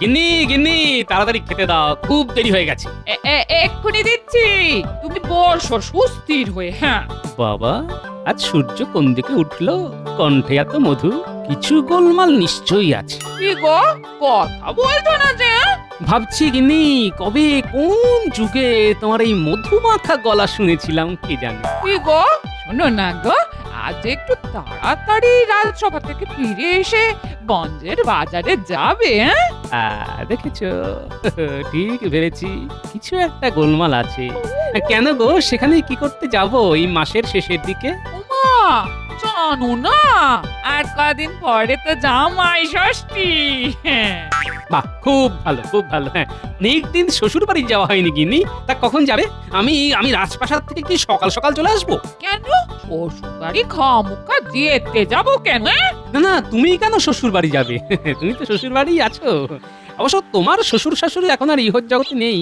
গিন্নি গিন্নি, তাড়াতাড়ি খেতে দাও, খুব দেরি হয়ে গেছে। এক্ষুনি দিচ্ছি, তুমি বসো সুস্থির হয়ে। হ্যাঁ, বাবা, আজ সূর্য কোন দিকে উঠলো, কণ্ঠে এত মধু, কিছু গোলমাল নিশ্চয়ই আছে। কি গো, কথা বলছো না যে? ভাবছি গিন্নি, কবে কোন যুগে তোমার এই মধুমাখা গলা শুনেছিলাম কে জানে। কি গো, শোনো না গো, আজ একটু তাড়াতাড়ি রাজসভা থেকে ফিরে এসে গঞ্জের বাজারে যাবে। দেখেছো, ঠিক ভেবেছি, কিছু একটা গোলমাল আছে। কেন গো, সেখানে কি করতে যাব এই মাসের শেষের দিকে? উমা, জানো না, আর কদিন পরে তো জামাই ষষ্ঠী। হ্যাঁ, বাহ, খুব ভালো খুব ভালো। হ্যাঁ, অনেকদিন শ্বশুর বাড়ি যাওয়া হয়নি গিন্নি, তা কখন যাবে? আমি আমি রাজপ্রাসাদ থেকে কি সকাল সকাল চলে আসবো? কেন শ্বশুর বাড়ি খামুখা যেতে যাবো কেন? না না, তুমি কেন শ্বশুর বাড়ি যাবে? তুমি তো শ্বশুর বাড়ি আছো। অবশ্য তোমার শ্বশুর শাশুড়ি এখন আর ইহর জগতে নেই।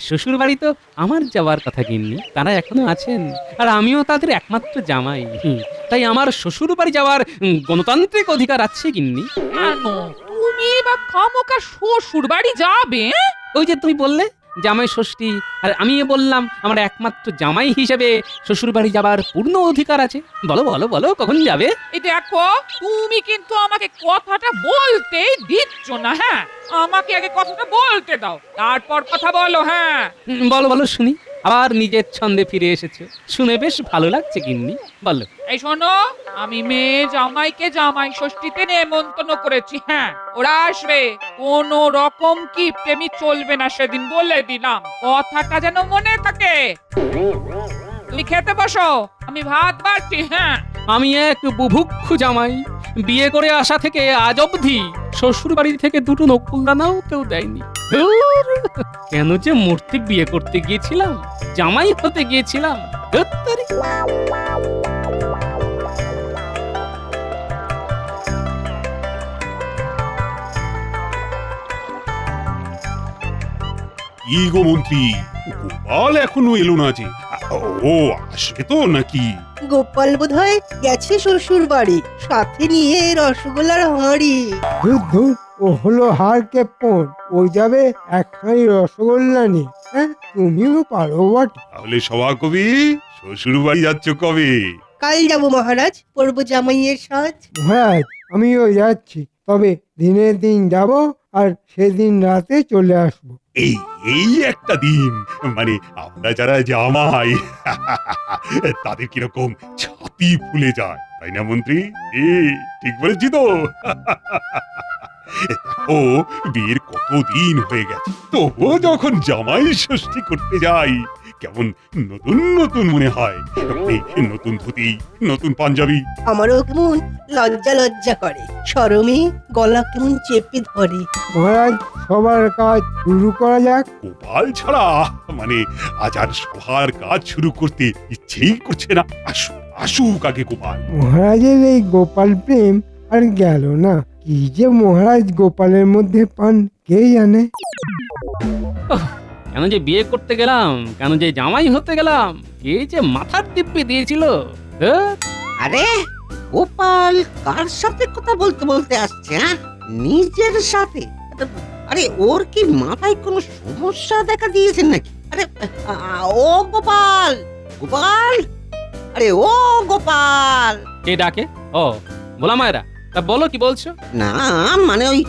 শ্বশুর বাড়ি তো আমার যাওয়ার কথা গিন্নি, তারা এখনো আছেন, আর আমিও তাদের একমাত্র জামাই। তাই আমার শ্বশুর বাড়ি যাওয়ার গণতান্ত্রিক অধিকার আছে গিন্নি। কেন তুমি বা খামুখা শ্বশুর বাড়ি যাবে? ওই যে তুমি বললে জামাই ষষ্ঠী, আর আমি বললাম আমার একমাত্র জামাই হিসেবে শ্বশুর বাড়ি যাবার পূর্ণ অধিকার আছে। বলো বলো বলো, কখন যাবে? এই দেখো, তুমি কিন্তু আমাকে কথাটা বলতেই দিচ্ছ না। হ্যাঁ, আমাকে আগে কথাটা বলতে দাও, তারপর কথা বলো। হ্যাঁ, বলো বলো শুনি। আবার নিজের ছন্দে ফিরে এসেছে, শুনে বেশ ভালো লাগছে গিন্নি, বলো। এই শোনো, আমি মেয়ে জামাইকে জামাই ষষ্ঠীতে নেমন্তন্ন করেছি। হ্যাঁ, ওরা আসবে, কোনো রকম কিপটেমি চলবে না সেদিন, বলে দিলাম। কথাটা যেন মনে থাকে। তুমি খেতে বসো, আমি ভাত বাড়ছি। হ্যাঁ, আমি এক বুভুক্ষু জামাই, বিয়ে করে আসা থেকে আজ অবধি শ্বশুর বাড়ি থেকে দুটো নকুলদানাও কেউ দেয়নি। ধুর, কেন যে মূর্তি বিয়ে করতে গিয়েছিলাম, জামাই হতে গিয়েছিলাম। ধুত্তেরি। কি গো মন্ত্রী, গোপাল এখনো এলো না যে? ও আসবে তো নাকি? গোপাল বোধহয় গেছে শ্বশুর বাড়ি, সাথে নিয়ে রসগোল্লার হাঁড়ি। ধুর ধুর, ও হলো হার কেপন, ও যাবে একখানি রসগোল্লা নিয়ে। হ্যাঁ, তুমিও পারো বটে। তাহলে সভাকবি, শ্বশুর বাড়ি যাচ্ছ কবে? কাল যাব মহারাজ, পরবো জামাইয়ের সাজ। মহারাজ, আমিও যাচ্ছি, তবে দিনের দিন যাব, আর সেদিন রাতে চলে আসবো। এই এই একটা দিন, মানে আমরা যারা জামাই তাদের কিরকম ছাতি ফুলে যায়, তাই না মন্ত্রী? ঠিক বলেছি তো? দেখো, বিয়ের কতদিন হয়ে গেছে, তবুও যখন জামাই ষষ্ঠী করতে যাই কেমন নতুন নতুন মনে হয়। এই নতুন ধুতি, নতুন পাঞ্জাবি। আমারও কেমন লজ্জা লজ্জা করে, শরমে গলা কেমন চেপে ধরে। মহারাজ, সবার কাজ শুরু করা যাক। গোপাল ছাড়া মানে আজ আর সবার কাজ শুরু করতে ইচ্ছেই করছে না। আসুক আগে গোপাল। মহারাজের এই গোপাল প্রেম আর গেল না। কি যে মহারাজ গোপালের মধ্যে পান কে জানে। কেন যে বিয়ে করতে গেলাম, কেন যে জামাই হতে গেলাম, কে যে মাথার দিব্যি দিয়েছিল। ধুর। আরে গোপাল কার সাথে কথা বলতে বলতে আসছে? হ্যাঁ, নিজের সাথে? আরে ওর কি মাথায় কোনো সমস্যা দেখা দিয়েছে নাকি? আরে ও গোপাল, গোপাল, আরে ও গোপাল। কে ডাকে? ও, ভোলা মায়েরা, তা বলো কি বলছো? না মানে ওই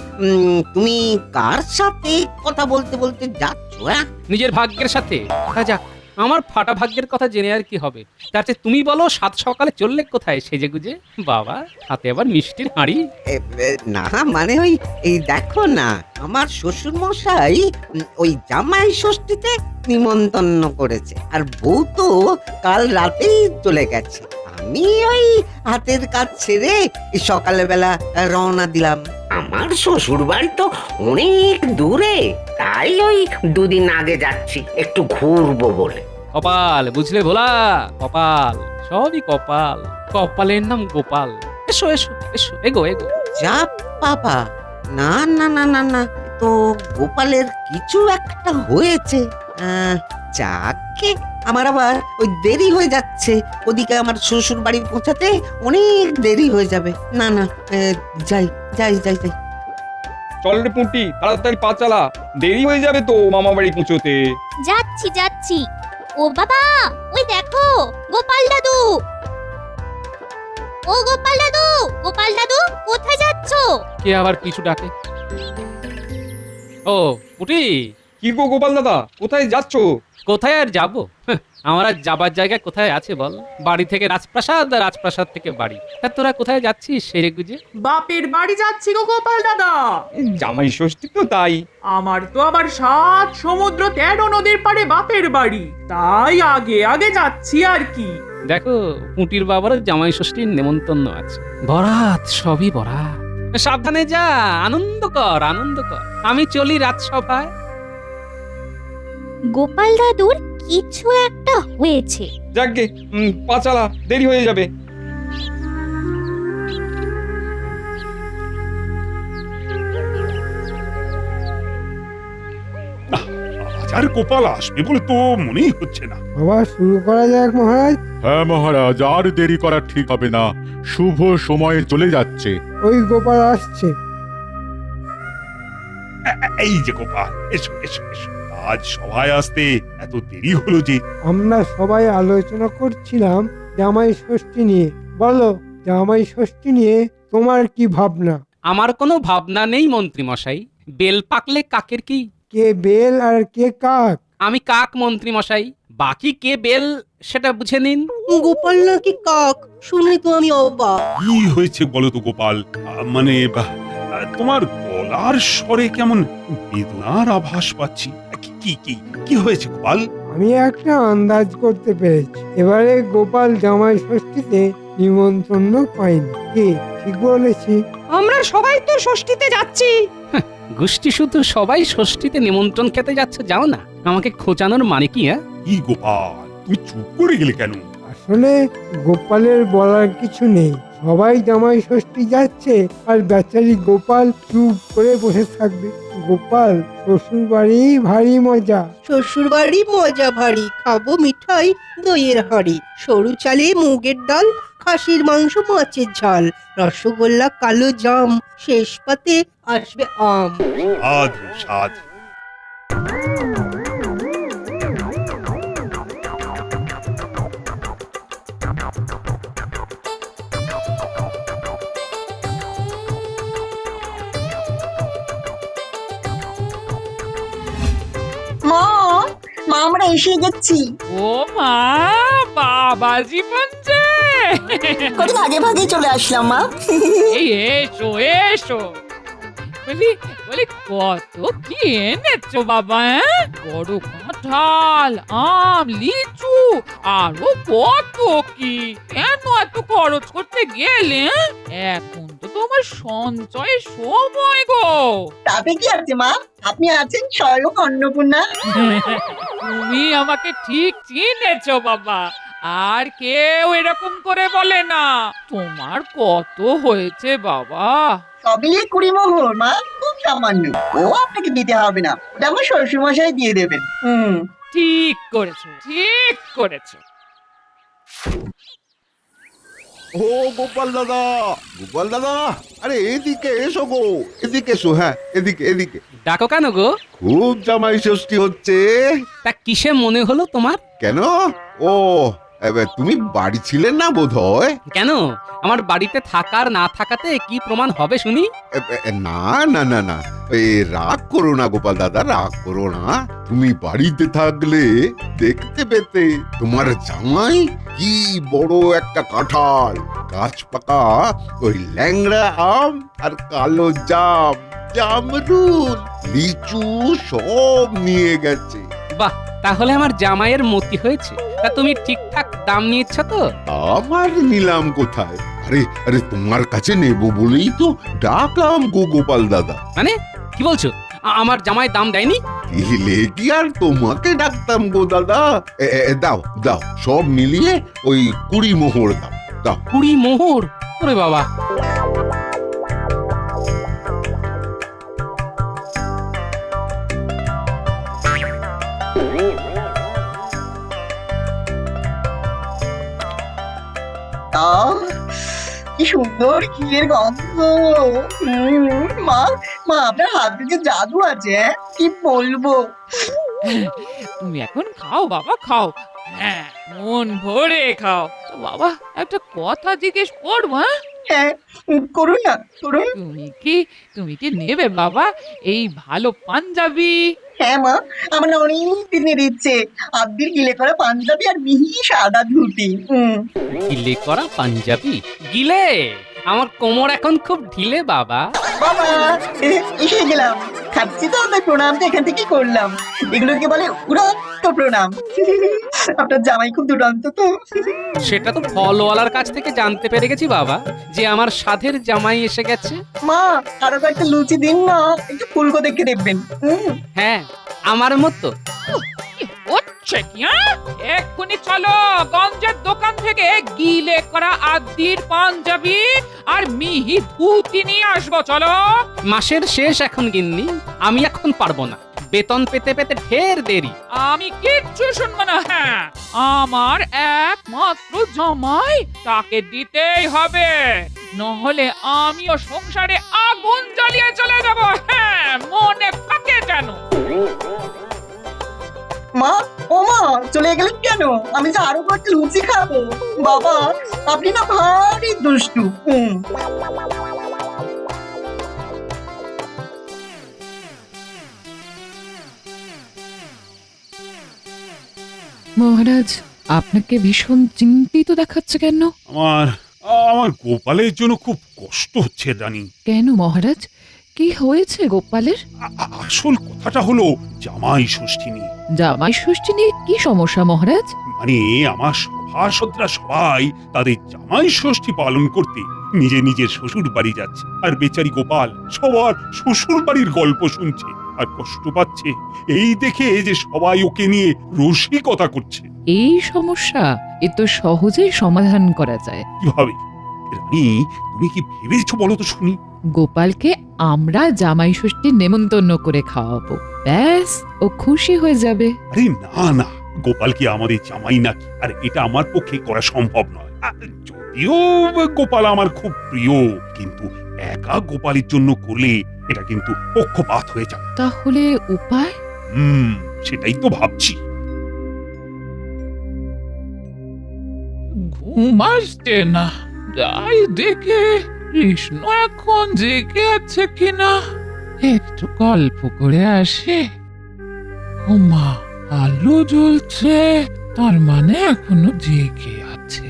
তুমি কার সাথে কথা বলতে বলতে যাচ্ছ? হ্যাঁ, নিজের ভাগ্যের সাথে। তা যাক, আমার ফাটা ভাগ্যের কথা জেনে আর কি হবে। তার চেয়ে তুমি বলো, সাত সকালে চললে কোথায় সেজে গুজে? বাবা, হাতে আবার মিষ্টির হাঁড়ি। না মানে ওই এই দেখো না, আমার শ্বশুর মশাই ওই জামাই ষষ্ঠীতে নিমন্ত্রণ করেছে, আর বউ তো কাল রাতেই চলে গেছে। আমি ওই হাতের কাজ ছেড়ে সকালবেলা রওনা দিলাম। আমার শ্বশুর বাড়ি তো অনেক দূরে, তাই ওই দুদিন আগে যাচ্ছি একটু ঘুরবো বলে। কপাল, বুঝলে ভোলা, কপাল, সবই কপাল। কপালের নাম গোপাল। এসো এসো এসো, এগো এগো। যা বাবা, না না না না না, তো গোপালের কিছু একটা হয়েছে। যাকে, আমার আবার ওই দেরি হয়ে যাচ্ছে, ওদিকে আমার শ্বশুর বাড়ি পৌঁছাতে অনেক দেরি হয়ে যাবে। না না, যাই যাই যাই যাই। চল রে পুঁটি, তাড়াতাড়ি পা চালা, দেরি হয়ে যাবে তো মামা বাড়ি পৌঁছোতে। যাচ্ছি যাচ্ছি। ও বাবা, ওই দেখো গোপাল দাদু। ও গোপাল দাদু, গোপাল দাদু কোথায় যাচ্ছো? কে আবার পিছু ডাকে? ও পুটি, কি গো গোপাল দাদা, কোথায় যাচ্ছ? কোথায় আর যাব? আমার আর যাবার জায়গা কোথায় আছে বল? বাড়ি থেকে রাজপ্রাসাদ, আর রাজপ্রাসাদ থেকে বাড়ি। তা তোরা কোথায় যাচ্ছিস সেরে গুজে? বাপের বাড়ি যাচ্ছি গো গোপাল দাদা। জামাই ষষ্ঠী তো তাই। আমার তো আবার 7 সমুদ্র 13 নদীর পাড়ে বাপের বাড়ি, তাই আগে আগে যাচ্ছি আর কি। দেখো পুটির বাবার জামাই ষষ্ঠীর নেমন্তন্ন আছে, বরাত, সবই বরাত। সাবধানে যা, আনন্দ কর আনন্দ কর। আমি চলি রাজসভায়। গোপাল দাদুর কিছু একটা হয়েছে। যাকগে, পা চালা, দেরি হয়ে যাবে। আজ আর গোপাল আসবে বলে তো মনেই হচ্ছে না। আবার শুরু করা যাক মহারাজ। হ্যাঁ মহারাজ, আর দেরি করা ঠিক হবে না, শুভ সময়ে চলে যাচ্ছে। ওই গোপাল আসছে। এই যে গোপাল, এসো এসো এসো। আজ সভায় আসতে এত দেরি হলো যে? আমরা সবাই আলোচনা করছিলাম জামাই ষষ্ঠী নিয়ে। বলো, জামাই ষষ্ঠী নিয়ে তোমার কি ভাবনা? আমার কোনো ভাবনা নেই মন্ত্রী মশাই। বেল পাকলে কাকের কি? কে বেল আর কে কাক? আমি কাক মন্ত্রী মশাই, বাকি কে বেল সেটা বুঝে নিন। গোপাল নাকি কাক, শুনে তো আমি অবাক। কি হয়েছে বলো তো গোপাল? মানে তোমার গলার স্বরে কেমন বেদনার আভাস পাচ্ছি। কি কি কি হয়েছে গোপাল? আমি একটা আন্দাজ করতে পেরেছি। এবারে গোপাল জামাই ষষ্ঠীতে নিমন্ত্রণ পাইনি। কি ঠিক বলেছি? আমরা সবাই তো ষষ্ঠীতে যাচ্ছি। গোষ্ঠী শুধু সবাই ষষ্ঠীতে নিমন্ত্রণ খেতে যাচ্ছে, যাও না। আমাকে খোঁচানোর মানে কি? হ্যাঁ, কি গোপাল, তুমি চুপ করে গেলে কেন? আসলে গোপালের বলার কিছু নেই। সবাই জামাই ষষ্ঠী যাচ্ছে আর বেচারি গোপাল চুপ করে বসে থাকবে। গোপাল শ্বশুর বাড়ি ভারী মজা। শ্বশুর বাড়ি মজা ভারী, খাবো মিঠাই দইয়ের হাঁড়ি, সরু চালে মুগের ডাল, খাসির মাংস মাছের ঝাল, রসগোল্লা কালো জাম, শেষ পাতে আসবে আম। সাধ সাধ। মা আমরা এসে গেছি। ও মা, বাবাজি বলছে। কদিন আগে ভাগে চলে আসলাম মা। এই এসো এসো। বলি বলি কত কি এনেছো বাবা? বড় কাঁঠাল, আম, লিচু, আরো কত কি। কেন এত খরচ করতে গেলে? এখন তো তোমার সঞ্চয় সময় গো। তাতে কি আছে মা, আপনি আছেন স্বয়ং অন্নপূর্ণা। তুমি আমাকে ঠিক চিনেছো বাবা, আর কেউ এরকম করে বলে না। তোমার কত হয়েছে বাবা? সবই 20 মোহর মা, খুব সামান্য। ও আপনাকে দিতে হবে না, ওটা আমার শ্বশুরমশাই দিয়ে দেবেন। ঠিক করেছো, ঠিক করেছো। ও গোপাল দাদা, গোপাল দাদা, আরে এদিকে এসো গো, এদিকে এসো। হ্যাঁ, এদিকে এদিকে। ডাকো কেন গো? খুব জামাই ষষ্ঠী হচ্ছে। তা কিসে মনে হলো তোমার? কেন? ও এবার তুমি বাড়ি ছিলেন না বোধহয়। কেন, আমার বাড়িতে থাকার না থাকাতে কি প্রমাণ হবে শুনি? না না না না, রাগ করো না গোপাল দাদা, রাগ করো না। তুমি বাড়িতে থাকলে দেখতে পেতে তোমার জামাই কি বড় একটা কাঁঠাল, গাছ পাকা ওই ল্যাংড়া আম আর কালো জাম, জামরুল, লিচু সব নিয়ে গেছে। বাহ, তাহলে আমার জামাইয়ের মতি হয়েছে। তা তুমি ঠিকঠাক দাম নিয়েছ তো? আমার নিলাম কোথায়? আরে আরে তোমার কাছে নেব বলেই তো ডাকলাম গো গোপাল দাদা। মানে কি বলছো? আমার জামাই দাম দেয়নি? দিলে কি আর তোমাকে ডাকতাম গো দাদা। দাও দাও, সব মিলিয়ে ওই 20 মোহর দাও। দাও 20 মোহর? ওরে বাবা। কি সুন্দর ঘিয়ের গন্ধ। মা মা আপনার হাত থেকে জাদু আছে, হ্যাঁ? কি বলবো। তুমি এখন খাও বাবা, খাও। হ্যাঁ, মন ভরে খাও। তো বাবা, একটা কথা জিজ্ঞেস করবো? হ্যাঁ, করুন না, করুন। তুমি কি নেবে বাবা এই ভালো পাঞ্জাবি? হ্যাঁ মা, আমার না অনেক দিনের ইচ্ছে আব্দির গিলে করা পাঞ্জাবি আর মিহি সাদা ধুতি। গিলে করা পাঞ্জাবি? গিলে? আমার কোমর এখন খুব ঢিলে বাবা। বাবা এসে গেলাম, খাচ্ছি তো তাই প্রণামটা এখান থেকে করলাম। এগুলোকে বলে উড়ন্ত প্রণাম। আপনার জামাই খুব দুরন্ত তো। সেটা তো ফলওয়ালার কাছ থেকে জানতে পেরে গেছি বাবা, যে আমার সাধের জামাই এসে গেছে। মা আরো কয়েকটা লুচি দিন না, একটু ফুলকো দেখে দেখবেন। হ্যাঁ, আমার মতো। হচ্ছে কি? এক্ষুনি চলো গঞ্জের দোকান থেকে গিলে করা আদির পাঞ্জাবি আর মিহি ধুতি নিয়ে আসবো। চলো। মাসের শেষ এখন গিন্নি, আমি এখন পারবো না, বেতন পেতে পেতে ঢের দেরি। আমি কিচ্ছু শুনবো না। হ্যাঁ, আমার একমাত্র জামাই, তাকে দিতেই হবে, নহলে আমিও সংসারে আগুন জ্বালিয়ে চলে যাব। হ্যাঁ, মনে থাকে যেন। মা ও মা, চলে গেলেন কেন? আমি যে আরো কয়েকটা লুচি খাবো। বাবা আপনি না ভারী দুষ্টু। মহারাজ, আপনাকে ভীষণ চিন্তিত দেখাচ্ছে কেন? আমার গোপালের জন্য খুব কষ্ট হচ্ছে রানী। কেন মহারাজ, কি হয়েছে গোপালের? আসল কথাটা হলো জামাই ষষ্ঠী নিয়ে। জামাই ষষ্ঠী নিয়ে কি সমস্যা মহারাজ? মানে আমার সভাসদরা সবাই তাদের জামাই ষষ্ঠী পালন করতে নিজের শ্বশুর বাড়ি যাচ্ছে, আর বেচারি গোপাল সবার শ্বশুর বাড়ির গল্প শুনছে আর কষ্ট পাচ্ছে এই দেখে যে সবাই ওকে নিয়ে রসিকতা করছে। এই সমস্যা এ তো সহজেই সমাধান করা যায়। কিভাবে রানী, তুমি কি ভেবেছো বলো তো শুনি? গোপালকে আমরা জামাই ষষ্ঠীর নেমন্তন্ন করে খাওয়াবো, ব্যাস ও খুশি হয়ে যাবে। আরে না না, গোপাল কি আমাদের জামাই নাকি? আর এটা আমার পক্ষে করা সম্ভব নয়। যদিও গোপাল আমার খুব প্রিয়, কিন্তু একা গোপালের জন্য করলে এটা কিন্তু পক্ষপাত হয়ে যাবে। তাহলে উপায়? সেটাই তো ভাবছি। ঘুম আসছে না, যাই দেখে কৃষ্ণ এখন জেগে আছে কিনা, একটু গল্প করে আসে। ওমা, আলো জ্বলছে, তার মানে এখনো জেগে আছে।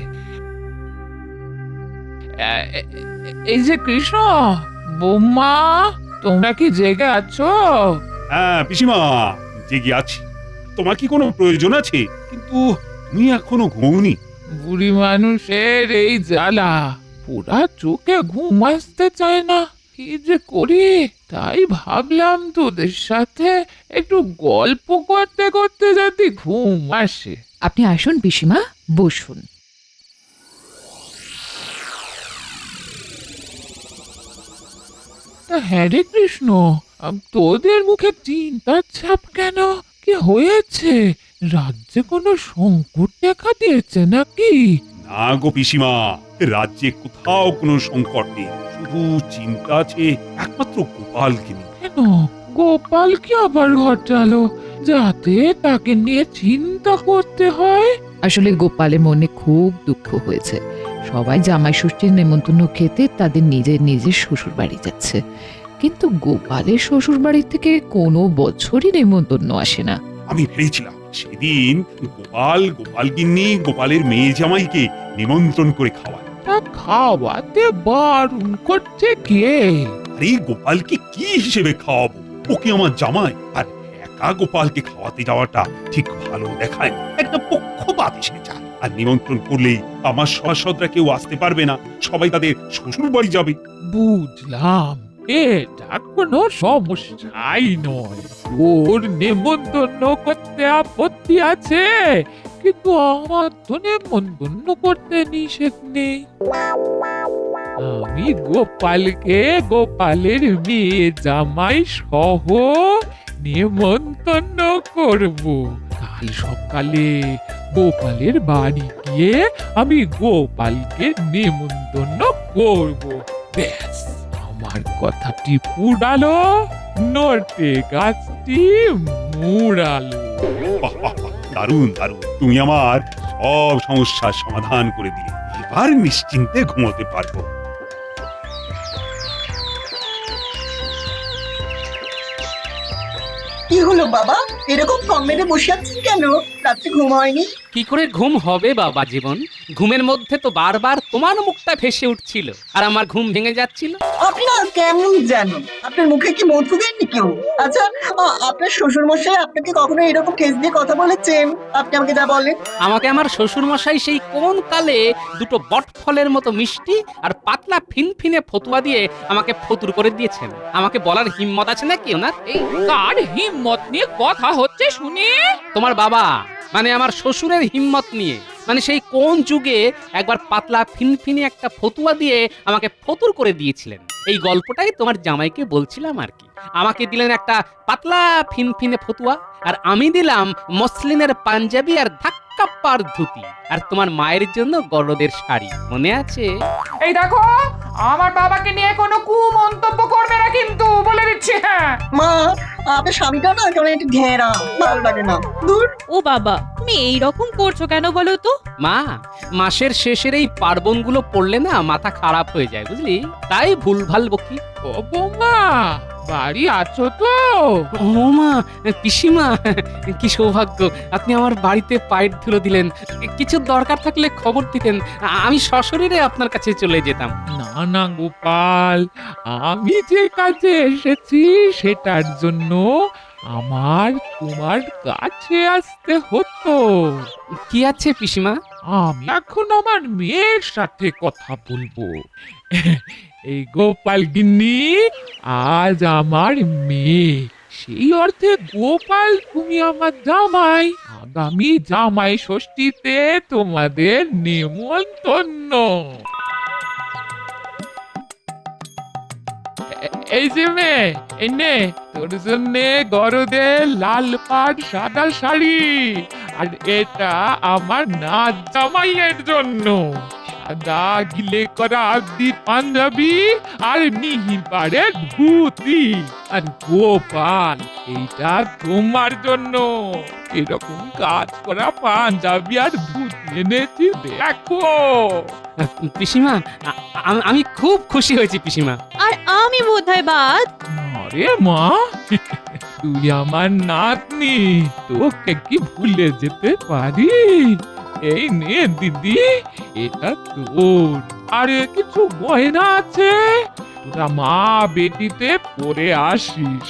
এই যে কৃষ্ণ, বৌমা, তোমরা কি জেগে আছো? হ্যাঁ পিসিমা, জেগে আছি। তোমার কি কোনো প্রয়োজন আছে? কিন্তু তুমি এখনো ঘুমোনি। বুড়ি মানুষের এই জ্বালা, পুরা চোখে ঘুম আসতে চায় না, কি যে করি। তাই ভাবলাম তোদের সাথে একটু গল্প করতে করতে যদি ঘুম আসে। আপনি আসুন পিসিমা, বসুন। হ্যাঁ রে কৃষ্ণ, তোদের মুখে চিন্তার ছাপ কেন? কি হয়েছে? রাজ্যে কোনো সংকট দেখা দিয়েছে নাকি? না গো পিসিমা, রাজ্যে কোথাও কোনো সংকট নেই, শুধু চিন্তা আছে একমাত্র গোপালকে নিয়ে। কেন গোপাল কি আবার ঘটালো যাতে তাকে নিয়ে চিন্তা করতে হয়? আসলে গোপালের মনে খুব দুঃখ হয়েছে। সবাই জামাই ষষ্ঠীর নেমন্তন্ন খেতে তাদের নিজের শ্বশুর বাড়ি যাচ্ছে, কিন্তু গোপালের শ্বশুর বাড়ি থেকে কোনো বছরই নেমন্তন্ন আসে না। আমি ভেবেছিলাম সেদিন গোপালগিন্নি গোপালের মেয়ে জামাইকে নিমন্ত্রণ করে খাওয়ায়। তা খাওয়াতে বারণ করছে কে? আরে গোপালকে কি হিসেবে খাওয়াবো? ওকে আমার জামাই, আর একা গোপালকে খাওয়াতে যাওয়াটা ঠিক ভালো দেখায় না, একটা পক্ষপাত এসে যায়। আর নিমন্ত্রণ করলেই আমার সভাসদরা কেউ আসতে পারবে না, সবাই তাদের শ্বশুর বাড়ি যাবে। বুঝলাম, এটা কোনো সমস্যাই নয়। ওর নেমন্তন্ন করতে আপত্তি আছে, কিন্তু আমার তো নেমন্তন্ন করতে নিষেধ নেই। আমি গোপালকে গোপালের মেয়ে জামাই সহ নেমন্তন্ন করব। কাল সকালে গোপালের বাড়ি গিয়ে আমি গোপালকে নেমন্তন্ন করব। ব্যাস, আমার কথাটি ফুরালো, নটে গাছটি মুড়ালো। বাহ, বাহ, বাহ, দারুণ দারুণ, তুমি আমার সব সমস্যার সমাধান করে দিলে। এবার নিশ্চিন্তে ঘুমোতে পারবো। কি হলো বাবা, এরকম কম মেরে বসে আছেন কেন? রাত্রে ঘুম হয়নি? কি করে ঘুম হবে বাবা জীবন? ঘুমের মধ্যে তো বারবার তোমার মুখটা ভেসে উঠছিল আর আমার ঘুম ভেঙে যাচ্ছিল। আপনি না কেমন জানো, আপনার মুখে কি মধু দেননি কেউ? আচ্ছা, আপনার শ্বশুর মশাই আপনাকে কখনো এরকম ঠেস দিয়ে কথা বলেছেন? আপনি আমাকে যা বলেন। আমাকে আমার শ্বশুর মশাই সেই কোন কালে দুটো বট ফলের মতো মিষ্টি আর পাতলা ফিনফিনে ফতুয়া দিয়ে আমাকে ফতুর করে দিয়েছেন। আমাকে বলার হিম্মত আছে নাকি ওনার? এই কার হিম্মত নিয়ে কথা হচ্ছে শুনি? তোমার বাবা, মানে আমার শ্বশুরের হিম্মত নিয়ে। মানে সেই কোন যুগে একবার পাতলা ফিনফিনে একটা ফতুয়া দিয়ে আমাকে ফতুর করে দিয়েছিলেন। এই গল্পটাই তোমার জামাইকে বলছিলাম আর কি। আমাকে দিলেন একটা পাতলা ফিনফিনে ফতুয়া, আর আমি দিলাম মসলিনের পাঞ্জাবি আর ধাক্কাপ্পার ধুতি, আর তোমার মায়ের জন্য গরদের শাড়ি। মনে আছে? এই দেখো, আমার বাবাকে নিয়ে কোনো কুমন্তব্য করবে না কিন্তু, বলে দিচ্ছি। হ্যাঁ মা, আপনার স্বামীটা না কেমন একটু ঘেরা, ভালো লাগে না। দূর। ও বাবা, তুমি এই রকম করছো কেন বলো তো? মা, মাসের শেষের এই পার্বণগুলো পড়লে না মাথা খারাপ হয়ে যায়, বুঝলি? তাই ভুলভাল বকি। ও বৌমা, বাড়ি আছো তো? ও মা, পিসিমা, কি সৌভাগ্য, আপনি আমার বাড়িতে পায়ের ধুলো দিলেন। কিছু দরকার থাকলে খবর দিতেন, আমি সশরীরে আপনার কাছে চলে যেতাম। না না গোপাল, আমি যে কাজে এসেছি সেটার জন্য আমার তোমার কাছে আসতে হতো। কি আছে পিসিমা? আমি এখন আমার মেয়ের সাথে কথা বলবো। এই গোপাল গিন্নি আজ আমার মেয়ে, সেই অর্থে গোপাল তুমি আমার জামাই। আগামী জামাই ষষ্ঠীতে তোমাদের নেমন্তন্ন। এই যে মেয়ে, এই নে তোর জন্য গরদের লাল পাড় সাদা শাড়ি, আর এটা আমার নাচ জামাইয়ের জন্য সাদা গিলে করা আদি পাঞ্জাবি আর মিহি পাড়ের ধুতি। আর গোপাল, এইটা তোমার জন্য এরকম কাজ করা পাঞ্জাবি আর ধুতি এনেছি, দেখো। পিসিমা, আমি খুব খুশি হয়েছি পিসিমা। আর আমি বোধহয় বাদ। আরে মা, তুই আমার নাতনি, তোকে কি ভুলে যেতে পারি? এই নে দিদি, এটা তোর। আরে কিছু গয়না আছে, তোরা মা বেটিতে পরে আসিস।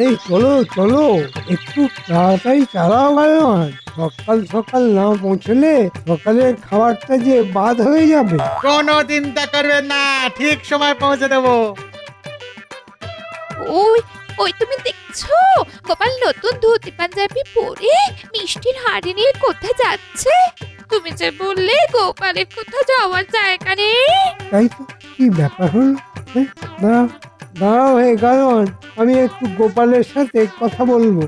এই চলো চলো, একটু তাড়াতাড়ি চালাও গাড়ি। সকাল সকাল না পৌঁছলে সকালের খাবারটা যে বাদ হয়ে যাবে। কোনো চিন্তা করবেন না, ঠিক সময় পৌঁছে দেবো। ওই ওই তুমি দেখছো গোপাল নতুন ধুতি পাঞ্জাবি পরে মিষ্টির হাড়ি নিয়ে কোথায় যাচ্ছে? তুমি যে বললে গোপালের কোথাও যাওয়ার জায়গা নেই। তাই তো, কি ব্যাপার হলো? দাঁড়াও দাঁড়াও হে গায়ন, আমি একটু গোপালের সাথে কথা বলবো।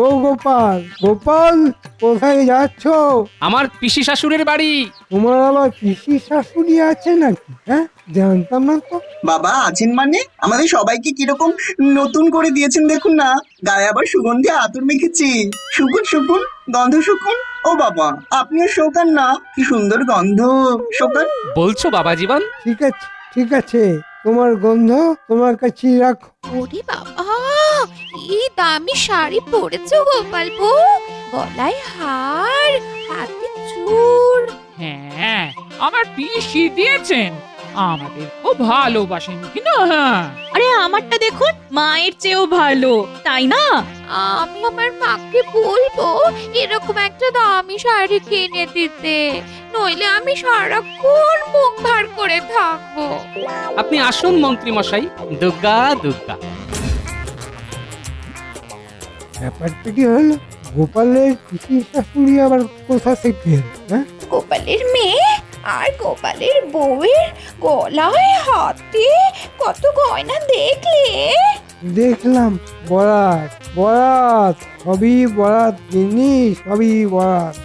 ও গোপাল, গোপাল কোথায় যাচ্ছ? আমার পিসি শাশুড়ির বাড়ি। তোমার আবার পিসি শাশুড়ি আছে নাকি? হ্যাঁ, জানতাম না তো। বাবা আছেন মানে? আমাদের সবাইকে কিরকম নতুন করে দিয়েছেন দেখুন না, গায়ে আবার সুগন্ধি আতর মেখেছি। শুকুন শুকুন, গন্ধ শুকুন। ও বাবা, আপনিও শোকান না, কি সুন্দর গন্ধ। শোকান। বলছো বাবা জীবন? ঠিক আছে ঠিক আছে, তোমার গন্ধ তোমার কাছেই রাখো। ওরে বাবা, কি দামি শাড়ি পরেছো গোপাল বউ, গলায় হার, হাতে চূড়। হ্যাঁ, আমার পিসি দিয়েছেন, আমাদের খুব ভালোবাসেন কিনা। হ্যাঁ, আরে আমারটা দেখুন, মায়ের চেয়েও ভালো, তাই না? আমি আমার মাকে বলবো এরকম একটা দামি শাড়ি কিনে দিতে, নইলে আমি সারাক্ষণ মুখ ভার করে থাকবো। আপনি আসুন মন্ত্রী মশাই। দুর্গা দুর্গা। ব্যাপারটা কি হলো? গোপালের পিসি শাশুড়ি আবার কোথা থেকে এলো? হ্যাঁ, গোপালের মেয়ে আর গোপালের বউয়ের গলায় হাতে কত গয়না দেখলে? দেখলাম, বরাত বরাত, সবই বরাত জিনিস, সবই বরাত।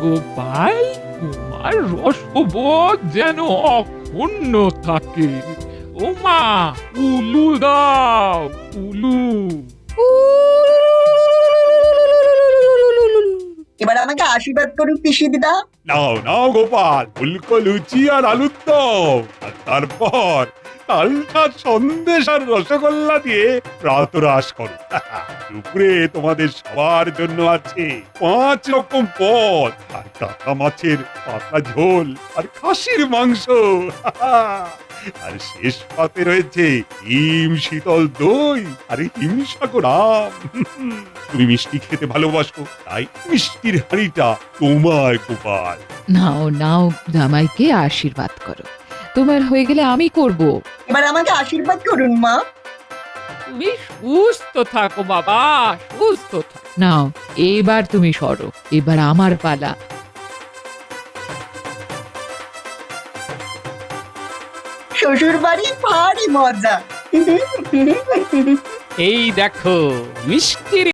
গোপাল, তোমার রসবোধ যেন অক্ষুণ্ণ থাকে। ও মা, উলু দাও, উলু। এবার আমাকে আশীর্বাদ করুন পিসি দিদা। নাও নাও গোপাল, ফুলকো লুচি আর আলুর দম, আর তারপর কালটা সন্দেশ আর রসগোল্লা দিয়ে প্রাতরাশ করো। দুপুরে তোমাদের সবার জন্য আছে 5 রকম পদ, আর কাঁচা মাছের পাতলা ঝোল, আর খাসির মাংস। আর শেষ পাতে রয়েছে হিম শীতল দই আর হিমসাগর আম। তুমি মিষ্টি খেতে ভালোবাসো, তাই মিষ্টির হাঁড়িটা তোমার গোপাল। নাও নাও, জামাইকে আশীর্বাদ করো। তোমার হয়ে গেলে আমি করব। এবার আমাকে আশীর্বাদ করুন মা। তুমি সুস্থ থাকো বাবা, সুস্থ থাকো। নাও, এবার তুমি সরো, এবার আমার পালা। শ্বশুর বাড়ি ভারী মজা। এই দেখো মিষ্টির